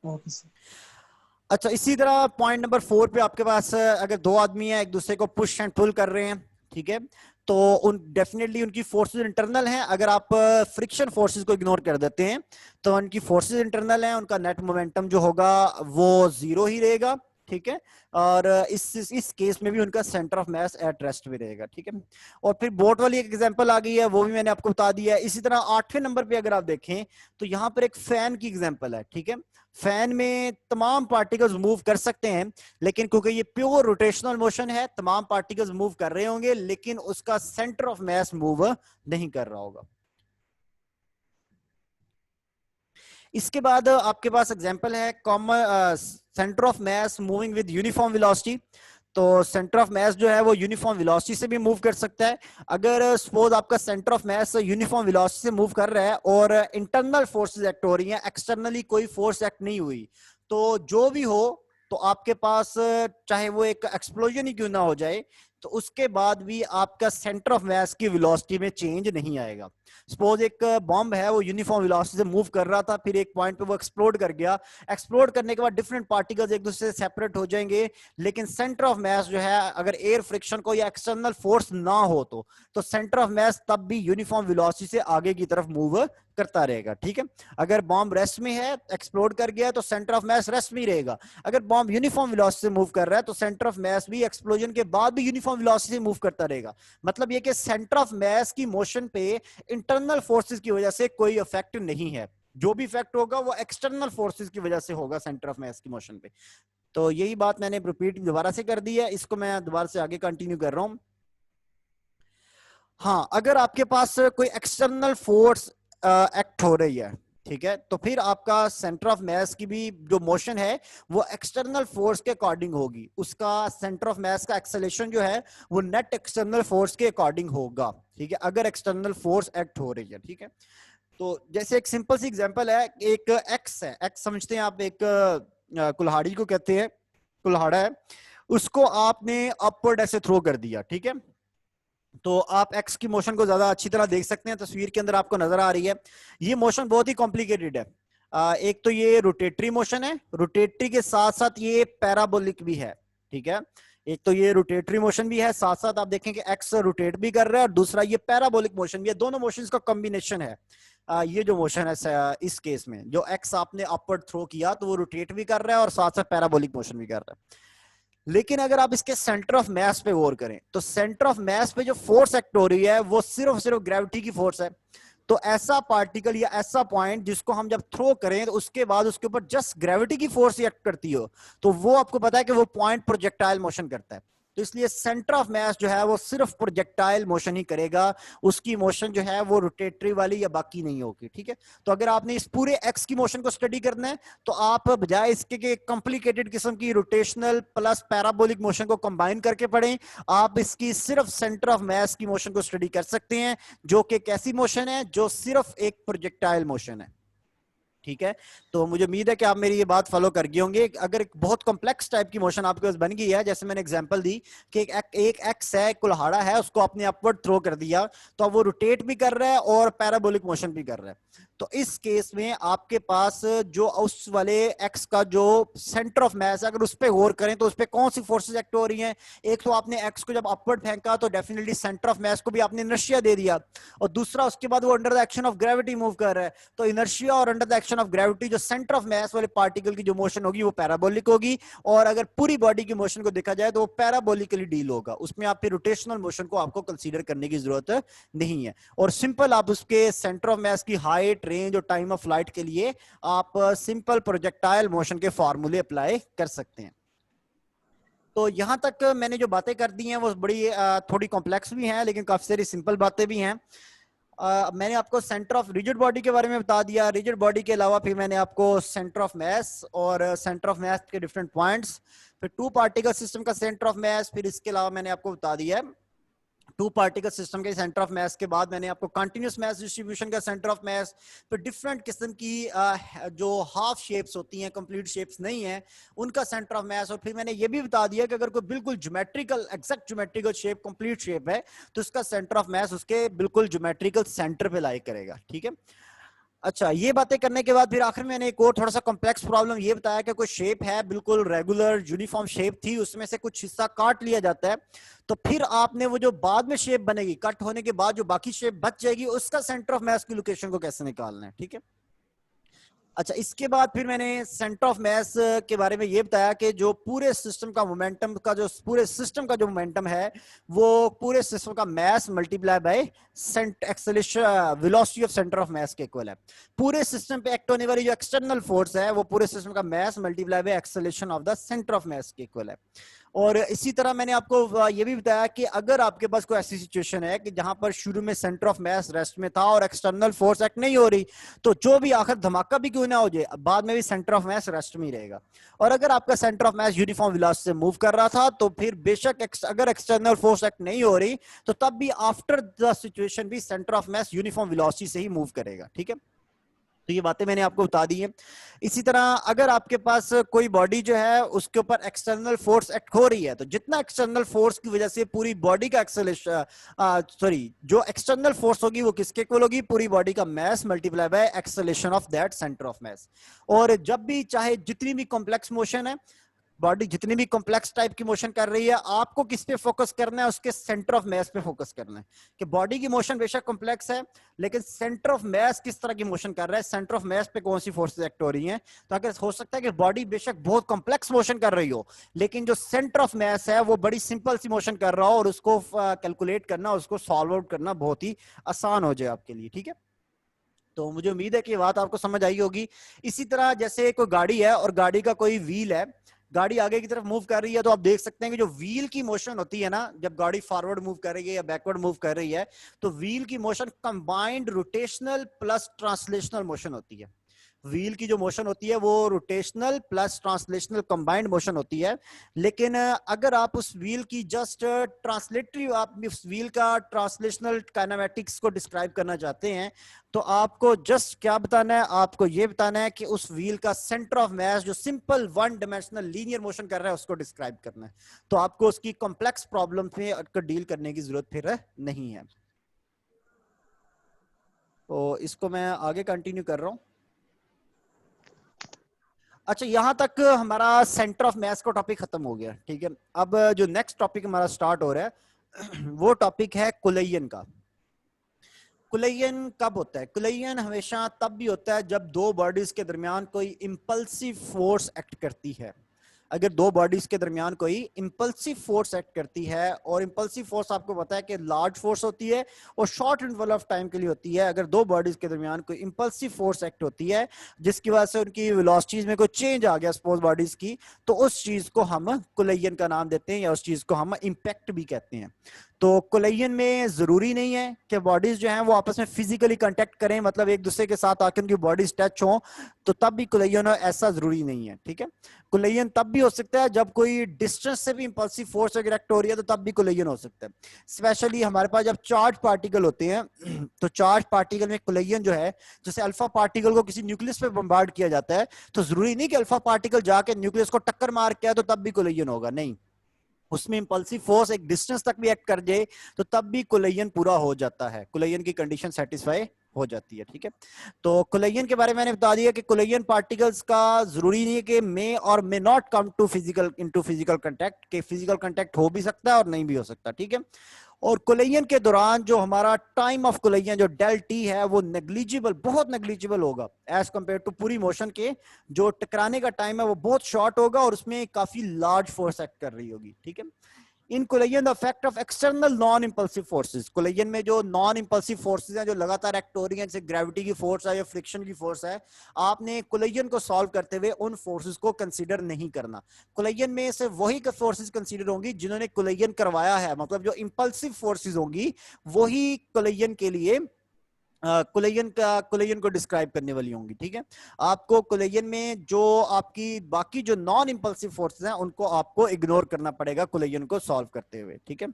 Okay sir. अच्छा, इसी तरह पॉइंट नंबर 4 पे आपके पास अगर दो आदमी है एक दूसरे को पुश एंड पुल कर रहे हैं, ठीक है, तो उन डेफिनेटली उनकी फोर्सेस इंटरनल हैं। अगर आप फ्रिक्शन फोर्सेस को इग्नोर कर देते हैं तो उनकी फोर्सेस इंटरनल हैं, उनका नेट मोमेंटम जो होगा वो जीरो ही रहेगा। ठीक है। और इस केस में भी उनका centre of mass at rest भी रहेगा। ठीक है। और फिर बोट वाली एक एग्जांपल आ गई है, वो भी मैंने आपको बता दिया है। इसी तरह 8वें नंबर पे अगर आप देखें तो यहां पर एक फैन की एग्जांपल है। ठीक है। फैन में तमाम पार्टिकल्स मूव कर सकते हैं, लेकिन क्योंकि ये प्योर रोटेशनल मोशन है, तमाम पार्टिकल्स मूव कर रहे होंगे, लेकिन उसका सेंटर ऑफ मास मूव नहीं कर रहा होगा। इसके बाद आपके पास एग्जांपल है common centre of mass moving with uniform velocity. तो सेंटर ऑफ मास जो है वो यूनिफॉर्म वेलोसिटी से भी मूव कर सकता है। अगर सपोज आपका centre of mass uniform velocity से मूव कर रहा है और इंटरनल फोर्सेस एक्ट हो रही हैं, एक्सटर्नली कोई फोर्स एक्ट नहीं हुई, तो जो भी हो, तो आपके पास चाहे वो एक एक्सप्लोजन ही क्यों ना हो जाए, तो उसके बाद भी आपका सेंटर ऑफ मास की वेलोसिटी में चेंज नहीं आएगा। सपोज एक बॉम्ब है, वो यूनिफॉर्म वेलोसिटी से मूव कर रहा था, फिर एक पॉइंट पे वो एक्सप्लोड कर गया। एक्सप्लोड करने के बाद डिफरेंट पार्टिकल्स एक दूसरे से सेपरेट हो जाएंगे, लेकिन सेंटर ऑफ मास जो है, अगर एयर फ्रिक्शन को या एक्सटर्नल फोर्स ना हो तो सेंटर ऑफ मास तब भी यूनिफॉर्म वेलोसिटी से आगे की तरफ मूव करता रहेगा। ठीक है। अगर बॉम्ब रेस्ट में है, एक्सप्लोड कर गया, तो सेंटर ऑफ मास रेस्ट में रहेगा। अगर बॉम्ब यूनिफॉर्म वेलोसिटी से मूव कर रहा है तो सेंटर ऑफ मास भी एक्सप्लोजन के बाद भी यूनिफॉर्म वेलोसिटी से मूव करता रहेगा। मतलब ये कि सेंटर ऑफ मास की मोशन पे इंटरनल फोर्सेस की वजह से कोई इफेक्ट नहीं है। जो भी इफेक्ट होगा वो एक्सटर्नल फोर्सेस की वजह से होगा सेंटर ऑफ मास की मोशन पे। तो यही बात मैंने रिपीट दोबारा से कर दी है, इसको मैं दोबारा से आगे कंटिन्यू कर रहा हूं। हाँ, अगर आपके पास कोई एक्सटर्नल फोर्स एक्ट हो रही है, ठीक है, तो फिर आपका सेंटर ऑफ मास की भी जो मोशन है वो एक्सटर्नल फोर्स के अकॉर्डिंग होगी। उसका सेंटर ऑफ मास का एक्सेलेरेशन जो है वो नेट एक्सटर्नल फोर्स के अकॉर्डिंग होगा। ठीक है। अगर एक्सटर्नल फोर्स एक्ट हो रही है। ठीक है। तो जैसे एक सिंपल सी एग्जांपल है, एक एक्स है, एक्स समझते हैं आप, एक कुल्हाड़ी को कहते हैं, कुल्हाड़ा है, उसको आपने अपवर्ड ऐसे थ्रो कर दिया। ठीक है। तो आप एक्स की मोशन को ज्यादा अच्छी तरह देख सकते हैं, तस्वीर के अंदर आपको नजर आ रही है। ये मोशन बहुत ही कॉम्प्लिकेटेड है। एक तो ये रोटेटरी मोशन है, रोटेटरी के साथ साथ ये पैराबोलिक भी है। ठीक है। एक तो ये रोटेटरी मोशन भी है, साथ साथ आप देखें कि एक्स रोटेट भी कर रहा है, और दूसरा ये पैराबोलिक मोशन भी है। दोनों मोशंस का कॉम्बिनेशन है। ये जो मोशन है इस केस में, जो एक्स आपने अपवर्ड थ्रो किया तो वो रोटेट भी कर रहा है और साथ साथ पैराबोलिक मोशन भी कर रहा है। लेकिन अगर आप इसके सेंटर ऑफ मास पे गौर करें तो सेंटर ऑफ मास पे जो फोर्स एक्ट हो रही है वो सिर्फ सिर्फ ग्रेविटी की फोर्स है। तो ऐसा पार्टिकल या ऐसा पॉइंट जिसको हम जब थ्रो करें तो उसके बाद उसके ऊपर जस्ट ग्रेविटी की फोर्स एक्ट करती हो, तो वो आपको पता है कि वो पॉइंट प्रोजेक्टाइल मोशन करता है। तो इसलिए सेंटर ऑफ मास जो है वो सिर्फ प्रोजेक्टाइल मोशन ही करेगा, उसकी मोशन जो है वो रोटेटरी वाली या बाकी नहीं होगी। ठीक है, तो अगर आपने इस पूरे एक्स की मोशन को स्टडी करना है तो आप बजाय इसके कि कॉम्प्लिकेटेड किस्म की रोटेशनल प्लस पैराबोलिक मोशन को कंबाइन करके पढ़ें, आप इसकी सिर्फ सेंटर ऑफ मास की मोशन को स्टडी कर सकते हैं, जो कि कैसी मोशन है, जो सिर्फ एक प्रोजेक्टाइल मोशन है। ठीक है, तो मुझे उम्मीद है कि आप मेरी ये बात फॉलो कर गए होंगे। अगर एक बहुत कॉम्प्लेक्स टाइप की मोशन आपके पास बन गई है, जैसे मैंने एग्जांपल दी कि एक एक्स है, कुल्हाड़ा है, उसको आपने अपवर्ड थ्रो कर दिया तो अब वो रोटेट भी कर रहा है और पैराबोलिक मोशन भी कर रहा है। तो इस केस में आपके पास जो उस वाले एक्स का जो सेंटर ऑफ मास है, अगर उस पर गौर करें तो उस पर कौन सी फोर्सेस एक्ट हो रही हैं। एक तो आपने एक्स को जब अपवर्ड फेंका तो डेफिनेटली सेंटर ऑफ मास को भी आपने इनर्शिया दे दिया, और दूसरा उसके बाद वो under the action of gravity move कर रहा है। तो इनर्शिया और under the action of gravity जो सेंटर ऑफ मास वाले पार्टिकल की जो मोशन होगी वो पैराबोलिक होगी, और अगर पूरी बॉडी की मोशन को देखा जाए तो वो पैराबोलिकली डील होगा, उसमें आप फिर रोटेशनल मोशन को आपको कंसीडर करने की जरूरत नहीं है। और सिंपल आप उसके सेंटर ऑफ मास की हाइट, रेंज और टाइम ऑफ फ्लाइट के लिए आप सिंपल प्रोजेक्टाइल मोशन के फॉर्मूले अप्लाई कर सकते हैं। तो यहां तक मैंने जो बातें कर दी हैं वो बड़ी थोड़ी कॉम्प्लेक्स भी हैं, लेकिन काफी सारी सिंपल बातें भी हैं। मैंने आपको सेंटर ऑफ रिजिड बॉडी के बारे में बता दिया। रिजिड बॉडी के अलावा फिर मैंने आपको सेंटर ऑफ मास और सेंटर ऑफ मास के डिफरेंट पॉइंट्स, फिर टू पार्टिकल सिस्टम का सेंटर ऑफ मास, फिर इसके अलावा मैंने आपको बता दिया है टू पार्टिकल सिस्टम के सेंटर ऑफ मास के बाद मैंने आपको कंटिन्यूस मास डिस्ट्रीब्यूशन का सेंटर ऑफ मास, फिर डिफरेंट किस्म की जो हाफ शेप्स होती हैं, कंप्लीट शेप्स नहीं है, उनका सेंटर ऑफ मास, और फिर मैंने ये भी बता दिया कि अगर कोई बिल्कुल geometrical exact geometrical shape, complete shape है तो उसका सेंटर ऑफ मास उसके बिल्कुल ज्योमेट्रिकल सेंटर पे लाई करेगा। ठीक है, अच्छा, ये बातें करने के बाद फिर आखिर में मैंने एक और थोड़ा सा कॉम्प्लेक्स प्रॉब्लम ये बताया कि कोई शेप है, बिल्कुल रेगुलर यूनिफॉर्म शेप थी, उसमें से कुछ हिस्सा काट लिया जाता है, तो फिर आपने वो जो बाद में शेप बनेगी, कट होने के बाद जो बाकी शेप बच जाएगी, उसका सेंटर ऑफ मास की लोकेशन को कैसे निकालना है। ठीक है, अच्छा, इसके बाद फिर मैंने सेंटर ऑफ मास के बारे में ये बताया कि जो पूरे सिस्टम का मोमेंटम का जो पूरे सिस्टम का जो मोमेंटम है वो पूरे सिस्टम का मास multiply by acceleration velocity of centre of मास के इक्वल है। पूरे सिस्टम पे एक्ट होने वाली जो एक्सटर्नल फोर्स है वो पूरे सिस्टम का मास multiply by acceleration of the centre of मास के इक्वल है। और इसी तरह मैंने आपको ये भी बताया कि अगर आपके पास कोई ऐसी सिचुएशन है कि जहां पर शुरू में सेंटर ऑफ मास रेस्ट में था और एक्सटर्नल फोर्स एक्ट नहीं हो रही, तो जो भी आखिर धमाका भी क्यों ना हो जाए, बाद में भी सेंटर ऑफ मास रेस्ट में ही रहेगा। और अगर आपका centre of mass uniform velocity से मूव कर रहा था तो फिर बेशक अगर एक्सटर्नल फोर्स एक्ट नहीं हो रही तो तब भी आफ्टर द सिचुएशन भी centre of mass uniform velocity से ही मूव करेगा। ठीक है, तो ये बातें मैंने आपको बता दी है। इसी तरह अगर आपके पास कोई बॉडी जो है उसके ऊपर एक्सटर्नल फोर्स एक्ट हो रही है, तो जितना एक्सटर्नल फोर्स की वजह से पूरी बॉडी का एक्सेलरेशन जो एक्सटर्नल फोर्स होगी वो किसके इक्वल होगी, पूरी बॉडी का मास multiply by acceleration of that centre of मास। और जब भी चाहे जितनी भी कॉम्प्लेक्स मोशन है, बॉडी जितनी भी कॉम्प्लेक्स टाइप की मोशन कर रही है, आपको किस पे फोकस करना है, उसके सेंटर ऑफ मास पे फोकस करना है। कि बॉडी की मोशन बेशक कॉम्प्लेक्स है लेकिन सेंटर ऑफ मास किस तरह की मोशन कर रहा है, सेंटर ऑफ मास पे कौन सी फोर्सेस एक्ट हो रही हैं। तो अगर हो सकता है कि बॉडी बेशक बहुत कॉम्प्लेक्स मोशन कर रही हो लेकिन जो सेंटर ऑफ मास है वो बड़ी सिंपल सी मोशन कर रहा हो और उसको कैलकुलेट करना, उसको सॉल्व आउट करना बहुत ही आसान हो जाए आपके लिए। ठीक है, तो मुझे उम्मीद है कि बात आपको समझ आई होगी। इसी तरह जैसे कोई गाड़ी है और गाड़ी का कोई व्हील है, गाड़ी आगे की तरफ मूव कर रही है, तो आप देख सकते हैं कि जो व्हील की मोशन होती है ना, जब गाड़ी फॉरवर्ड मूव कर रही है या बैकवर्ड मूव कर रही है, तो व्हील की motion combined rotational plus translational motion होती है। व्हील की जो मोशन होती है वो rotational plus translational combined motion होती है। लेकिन अगर आप उस व्हील की जस्ट ट्रांसलेटरी, आप उस व्हील का ट्रांसलेशनल काइनेमेटिक्स को डिस्क्राइब करना चाहते हैं, तो आपको जस्ट क्या बताना है, आपको ये बताना है कि उस व्हील का सेंटर ऑफ मास जो simple one dimensional linear motion कर रहा है उसको डिस्क्राइब करना है। तो आपको उसकी कॉम्प्लेक्स प्रॉब्लम में डील करने की जरूरत फिर नहीं है। तो इसको मैं आगे कंटिन्यू कर रहा हूं। अच्छा, यहां तक हमारा सेंटर ऑफ मैस का टॉपिक खत्म हो गया, ठीक है। अब जो नेक्स्ट टॉपिक हमारा स्टार्ट हो रहा है वो टॉपिक है कुलयन का। कुलयन कब होता है? कुलयन हमेशा तब भी होता है जब दो बॉडीज के दरमियान कोई इंपल्सिव फोर्स एक्ट करती है। अगर दो बॉडीज के दरमियान कोई इंपल्सिव फोर्स एक्ट करती है, और इंपल्सिव फोर्स आपको पता है कि लार्ज फोर्स होती है और शॉर्ट इंटरवल ऑफ टाइम के लिए होती है। अगर दो बॉडीज के दरमियान कोई इंपल्सिव फोर्स एक्ट होती है जिसकी वजह से उनकी वेलोसिटीज में कोई चेंज आ गया सपोज बॉडीज की, तो उस चीज को हम कुलयन का नाम देते हैं, या उस चीज को हम इंपैक्ट भी कहते हैं। तो कुलयन में जरूरी नहीं है कि बॉडीज जो हैं वो आपस में फिजिकली कांटेक्ट करें, मतलब एक दूसरे के साथ आकर उनकी बॉडीज टच हो तो तब भी कुलयन हो, ऐसा जरूरी नहीं है, ठीक है। कुलयन तब भी हो सकता है जब कोई डिस्टेंस से भी इंपल्सिव फोर्स अगर एक्ट हो रही है तो तब भी कुलयन हो सकता है। स्पेशली हमारे पास जब चार्ज पार्टिकल होते हैं तो चार्ज पार्टिकल में कुलयन जो है, जैसे अल्फा पार्टिकल को किसी न्यूक्लियस पे बम्बार्ड किया जाता है, तो जरूरी नहीं कि अल्फा पार्टिकल जाके न्यूक्लियस को टक्कर मार के आए तो तब भी कुलयन होगा, नहीं। उसमें इंपल्सिव फोर्स एक डिस्टेंस तक भी एक्ट कर जाए तो तब भी कुलयन पूरा हो जाता है, कुलयन की कंडीशन सेटिस्फाई हो जाती है, ठीक है। तो कुलयन के बारे में मैंने बता दिया कि कुलयन पार्टिकल्स का जरूरी नहीं है कि मे और may not come to physical contact, के फिजिकल कांटेक्ट हो भी सकता है और नहीं भी हो सकता, ठीक है। और कुलयन के दौरान जो हमारा टाइम ऑफ कुलयन जो डेल टी है वो नेग्लिजिबल, बहुत नेग्लिजिबल होगा एज कंपेयर टू पूरी मोशन के। जो टकराने का टाइम है वो बहुत शॉर्ट होगा और उसमें काफी लार्ज फोर्स एक्ट कर रही होगी, ठीक है। In collision the effect of external non impulsive forces, collision में जो नॉन इंपल्सिव फोर्सेस हैं जो लगातार एक्ट हो रही हैं, जैसे ग्रेविटी की फोर्स है या फ्रिक्शन की फोर्स है, आपने कुलयन को सॉल्व करते हुए उन फोर्सेस को कंसीडर नहीं करना। कुलयन में से वही फोर्सेस कंसीडर होंगी जिन्होंने कुलयन करवाया है, मतलब जो इंपल्सिव फोर्सेस होंगी वही कुलयन के लिए कुलयन को डिस्क्राइब करने वाली होंगी, ठीक है। आपको कुलयन में जो आपकी बाकी जो नॉन इंपल्सिव फोर्सेस हैं उनको आपको इग्नोर करना पड़ेगा कुलयन को सॉल्व करते हुए, ठीक है।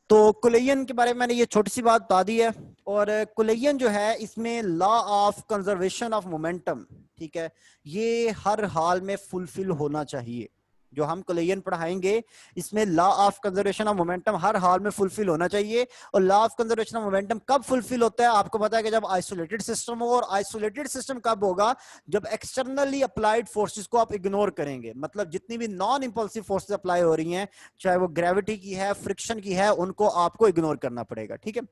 तो कुलयन के बारे में मैंने ये छोटी सी बात बता दी है। और कुलयन जो है इसमें law of conservation of momentum, ठीक है, ये हर हाल में फुलफिल होना चाहिए। जो हम कुलयन पढ़ाएंगे इसमें law of conservation of momentum हर हाल में फुलफिल होना चाहिए। और law of conservation of momentum कब फुलफिल होता है? आपको पता है कि जब आइसोलेटेड सिस्टम हो, और आइसोलेटेड सिस्टम कब होगा? जब एक्सटर्नली अप्लाइड फोर्सेस को आप इग्नोर करेंगे, मतलब जितनी भी नॉन इंपल्सिव फोर्सेस अप्लाई हो रही हैं, चाहे वो ग्रेविटी की है, फ्रिक्शन की है, उनको आपको इग्नोर करना पड़ेगा, ठीक है।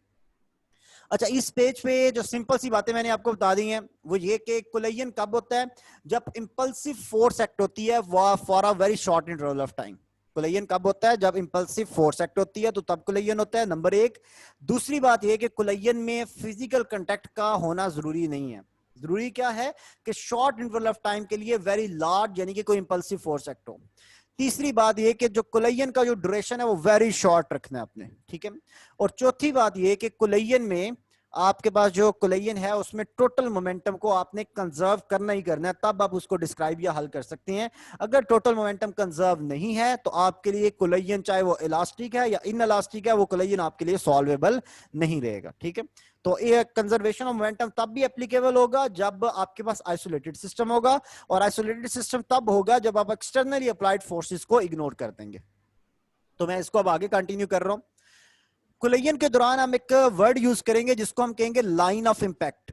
अच्छा, इस पेज पे जो सिंपल सी बातें मैंने आपको बता दी हैं वो ये कि कुलयन कब होता है? जब इंपल्सिव फोर्स एक्ट होती है for a very short interval of time. Collision कब होता है? जब इंपल्सिव फोर्स एक्ट होती है तो तब कुलयन होता है, नंबर एक। दूसरी बात यह कि कुलयन में फिजिकल कांटेक्ट का होना जरूरी नहीं है। जरूरी क्या है कि शॉर्ट इंटरवल ऑफ टाइम के लिए वेरी लार्ज यानी कि कोई इंपल्सिव फोर्स एक्ट हो। तीसरी बात यह कि जो कुलयन का जो ड्यूरेशन है वो वेरी शॉर्ट रखना है आपने, ठीक है। और चौथी बात यह कि कुलयन में आपके पास जो कुलयन है उसमें टोटल मोमेंटम को आपने कंजर्व करना ही करना है, तब आप उसको डिस्क्राइब या हल कर सकते हैं। अगर टोटल मोमेंटम कंजर्व नहीं है तो आपके लिए कुलयन, चाहे वो इलास्टिक है या इन इलास्टिक है, वो कुलयन आपके लिए सॉल्वेबल नहीं रहेगा, ठीक है। तो ये कंजर्वेशन ऑफ मोमेंटम तब भी एप्लीकेबल होगा जब आपके पास आइसोलेटेड सिस्टम होगा, और आइसोलेटेड सिस्टम तब होगा जब आप एक्सटर्नली अप्लाइड फोर्सेस को इग्नोर कर देंगे। तो मैं इसको अब आगे कंटिन्यू कर रहा हूं। कुलयन के दौरान हम एक वर्ड यूज करेंगे जिसको हम कहेंगे line of impact.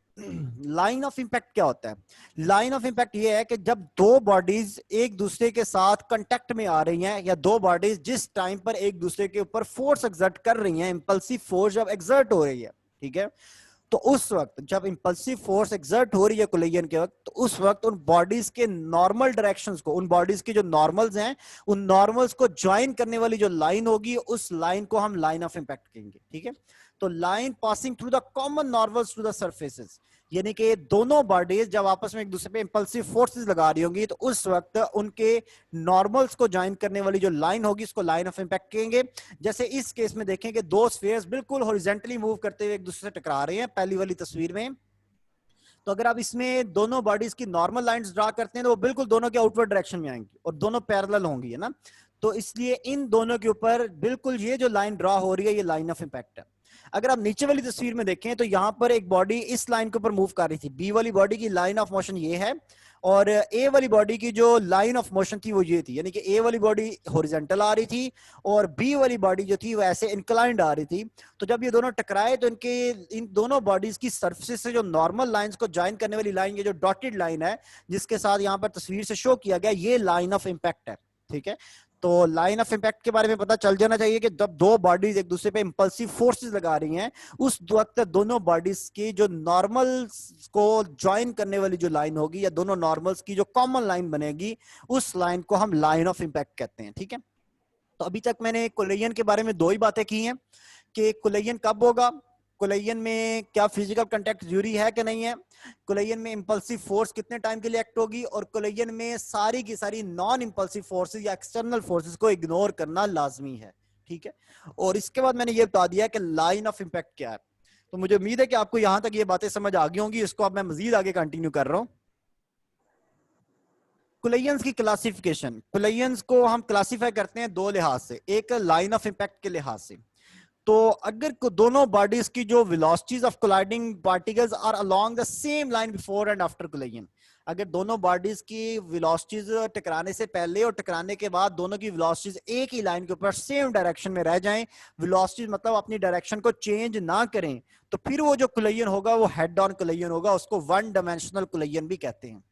Line of impact क्या होता है? लाइन ऑफ इंपैक्ट ये है कि जब दो बॉडीज एक दूसरे के साथ कांटेक्ट में आ रही हैं, या दो बॉडीज जिस टाइम पर एक दूसरे के ऊपर फोर्स एक्सर्ट कर रही हैं, इंपल्सिव फोर्स जब एक्सर्ट हो रही है, ठीक है, तो उस वक्त जब इंपल्सिव फोर्स एक्सर्ट हो रही है कुलयन के वक्त, तो उस वक्त उन बॉडीज के नॉर्मल डायरेक्शंस को, उन बॉडीज के जो नॉर्मल्स हैं, उन नॉर्मल्स को ज्वाइन करने वाली जो लाइन होगी उस लाइन को हम लाइन ऑफ इंपैक्ट कहेंगे, ठीक है। तो line passing through the common normals to the surfaces, यानी कि दोनों बॉडीज जब आपस में एक दूसरे पे इंपल्सिव फोर्सेस लगा रही होंगी तो उस वक्त उनके नॉर्मल्स को ज्वाइन करने वाली जो लाइन होगी उसको लाइन ऑफ इंपैक्ट कहेंगे। जैसे इस केस में देखें कि दो स्फीयर्स बिल्कुल हॉरिजॉन्टली मूव करते हुए एक दूसरे से टकरा रहे हैं पहली वाली तस्वीर में, तो अगर आप इसमें दोनों बॉडीज की नॉर्मल लाइंस ड्रा करते हैं तो वो बिल्कुल दोनों के आउटवर्ड डायरेक्शन में आएंगी और दोनों पैरेलल होंगी, है ना। तो इसलिए इन दोनों के ऊपर बिल्कुल ये जो लाइन ड्रा हो रही है ये लाइन ऑफ इंपैक्ट है। अगर आप नीचे वाली तस्वीर में देखें तो यहाँ पर एक बॉडी इस लाइन के ऊपर मूव कर रही थी, बी वाली बॉडी की लाइन ऑफ मोशन ये है, और ए वाली बॉडी की जो लाइन ऑफ मोशन थी वो ये थी, यानी कि ए वाली बॉडी हॉरिजॉन्टल आ रही थी और बी वाली बॉडी जो थी वो ऐसे इंक्लाइंड आ रही थी। तो जब ये दोनों टकराए तो इन दोनों बॉडीज की सरफेस से जो नॉर्मल लाइंस को ज्वाइन करने वाली लाइन, ये जो डॉटेड लाइन है जिसके साथ यहाँ पर तस्वीर से शो किया गया, ये लाइन ऑफ इम्पैक्ट है। ठीक है, तो लाइन ऑफ इम्पैक्ट के बारे में पता चल जाना चाहिए कि जब दो बॉडीज एक दूसरे पे इंपल्सिव फोर्सेस लगा रही हैं, उस वक्त दोनों बॉडीज की जो नॉर्मल को ज्वाइन करने वाली जो लाइन होगी या दोनों नॉर्मल्स की जो कॉमन लाइन बनेगी, उस लाइन को हम लाइन ऑफ इम्पैक्ट कहते हैं। ठीक है, तो अभी तक मैंने कोलिजन के बारे में दो ही बातें की हैं कि कोलिजन कब होगा, कोलिजन में क्या फिजिकल कांटेक्ट जरूरी है कि नहीं है, कोलिजन में इंपल्सिव फोर्स कितने टाइम के लिए एक्ट होगी, और कोलिजन में सारी की सारी नॉन इंपल्सिव फोर्सेस या एक्सटर्नल फोर्सेस को इग्नोर करना लाजमी है। ठीक है, और इसके बाद मैंने ये बता दिया कि लाइन ऑफ इम्पैक्ट क्या है। तो मुझे उम्मीद है कि आपको यहां तक ये बातें समझ आ गई होंगी। इसको अब मैं मजीद आगे कंटिन्यू कर रहा हूं। कोलिजन्स की क्लासिफिकेशन, कोलिजन्स को हम क्लासिफाई करते हैं दो लिहाज से, एक लाइन ऑफ इम्पैक्ट के लिहाज से। तो अगर दोनों बॉडीज की जो velocities of colliding particles are along the same line before and after collision, अगर दोनों बॉडीज की वेलोसिटीज टकराने से पहले और टकराने के बाद दोनों की वेलोसिटीज एक ही लाइन के ऊपर सेम डायरेक्शन में रह जाएं, वेलोसिटीज मतलब अपनी डायरेक्शन को चेंज ना करें, तो फिर वो जो कोलिजन होगा वो हेड ऑन कोलिजन होगा, उसको वन डायमेंशनल कोलिजन भी कहते हैं।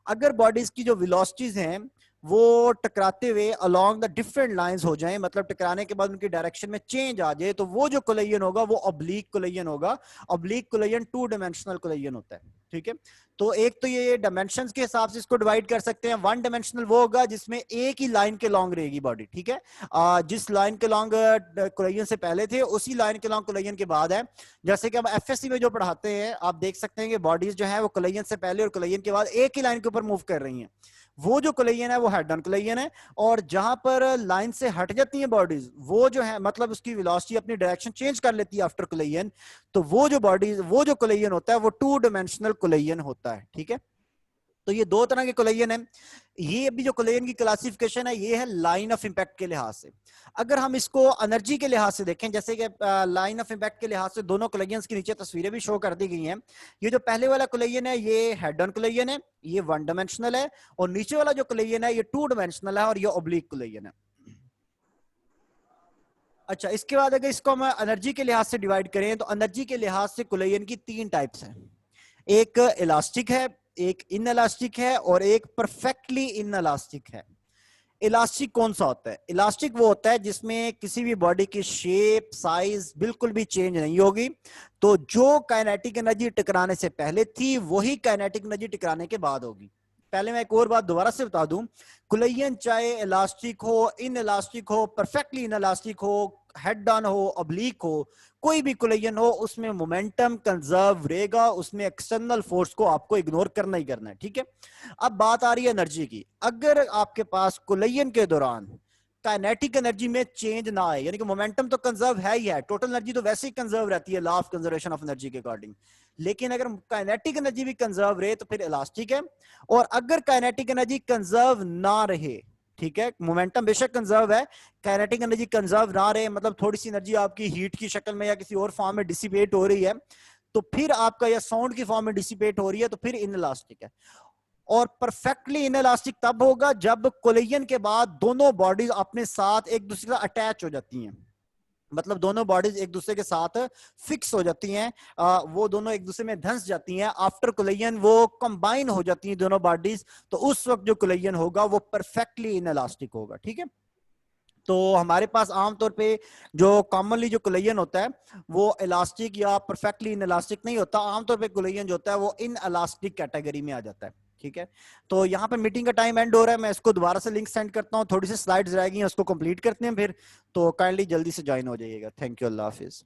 अगर बॉडीज की जो वेलोसिटीज हैं वो टकराते हुए अलोंग द डिफरेंट लाइंस हो जाएं, मतलब टकराने के बाद उनकी डायरेक्शन में चेंज आ जाए, तो वो जो कोलिजन होगा वो ऑब्लिक कोलिजन होगा। Oblique collision two dimensional collision होता है। ठीक है, तो एक तो ये डायमेंशंस के हिसाब से इसको डिवाइड कर सकते हैं। वन डायमेंशनल वो होगा जिसमें एक ही लाइन के लॉन्ग रहेगी बॉडी। ठीक है, जिस लाइन के लॉन्ग कोलिजन से पहले थे उसी लाइन के लॉन्ग कोलिजन के बाद है। जैसे कि हम एफएससी में जो पढ़ाते हैं, आप देख सकते हैं कि बॉडीज जो है वो कोलिजन से पहले और कोलिजन के बाद एक ही लाइन के ऊपर मूव कर रही हैं। वो जो कोलिजन है वो हेड ऑन कोलिजन है, और जहां पर लाइन से हट जाती हैं बॉडीज, वो जो है मतलब उसकी वेलोसिटी अपनी डायरेक्शन चेंज कर लेती है आफ्टर कोलिजन, तो वो जो बॉडीज, वो जो कोलिजन होता है वो टू डायमेंशनल कोलिजन होता है। ठीक है, तो ये दो तरह के कोलिजन है। ये अभी जो कोलिजन की क्लासिफिकेशन है ये है लाइन ऑफ इम्पैक्ट के लिहाज से। अगर हम इसको एनर्जी के लिहाज से देखें, जैसे कि लाइन ऑफ इम्पैक्ट के लिहाज से दोनों कोलिजन्स के नीचे तस्वीरें भी शो कर दी गई हैं। ये जो पहले वाला कोलिजन है ये हेड ऑन कोलिजन है, ये वन डायमेंशनल है, और नीचे वाला जो कोलिजन है ये टू डायमेंशनल है और ये ऑब्लिक कोलिजन है। अच्छा, इसके बाद अगर इसको हम एनर्जी के लिहाज से डिवाइड करें तो एनर्जी के लिहाज से कोलिजन की तीन टाइप्स हैं। एक इलास्टिक है, एक इनइलास्टिक है, और एक परफेक्टली इनइलास्टिक है। इलास्टिक कौन सा होता है? इलास्टिक वो होता है जिसमें किसी भी बॉडी की शेप, साइज बिल्कुल भी चेंज नहीं होगी। तो जो काइनेटिक एनर्जी टकराने से पहले थी वही काइनेटिक एनर्जी टकराने के बाद होगी। पहले मैं एक और बात दोबारा से बता दूं, कोलिजन चाहे इलास्टिक हो, इन इलास्टिक हो, परफेक्टली इन इलास्टिक हो, हेड ऑन हो, ऑब्लिक हो, कोई भी कोलिजन हो, उसमें मोमेंटम कंजर्व रहेगा, उसमें एक्सटर्नल फोर्स को आपको इग्नोर करना ही करना है। ठीक है, अब बात आ रही है एनर्जी की। अगर आपके पास कोलिजन के दौरान काइनेटिक एनर्जी में चेंज ना आए, यानी कि मोमेंटम तो कंजर्व है ही है, टोटल एनर्जी तो वैसे ही कंजर्व रहती है law of conservation of energy के अकॉर्डिंग, लेकिन अगर काइनेटिक एनर्जी भी कंजर्व रहे तो फिर इलास्टिक है। और अगर काइनेटिक एनर्जी कंजर्व ना रहे, ठीक है, मोमेंटम बेशक कंजर्व है, काइनेटिक एनर्जी कंजर्व ना रहे, मतलब थोड़ी सी एनर्जी आपकी हीट की शक्ल में या किसी और फॉर्म में डिसिपेट हो रही है, तो फिर आपका या साउंड की फॉर्म में डिसिपेट हो रही है, तो फिर इनइलास्टिक है। और परफेक्टली इनइलास्टिक तब होगा जब कोलिजन के बाद दोनों बॉडीज अपने साथ एक दूसरे से अटैच हो जाती हैं, मतलब दोनों बॉडीज एक दूसरे के साथ फिक्स हो जाती हैं, वो दोनों एक दूसरे में धंस जाती हैं। आफ्टर कोलिजन वो कंबाइन हो जाती हैं दोनों बॉडीज, तो उस वक्त जो कोलिजन होगा वो परफेक्टली इनइलास्टिक होगा। ठीक है, तो हमारे पास आमतौर पे जो कॉमनली जो कोलिजन होता है वो इलास्टिक या परफेक्टली इनइलास्टिक नहीं होता, आमतौर पे कोलिजन जो होता है वो इनइलास्टिक कैटेगरी में आ जाता है। ठीक है, तो यहाँ पे मीटिंग का टाइम एंड हो रहा है, मैं इसको दोबारा से लिंक सेंड करता हूँ, थोड़ी सी स्लाइड्स रह गई हैं उसको कंप्लीट करते हैं फिर, तो काइंडली जल्दी से ज्वाइन हो जाइएगा। Thank you, Allah Hafiz.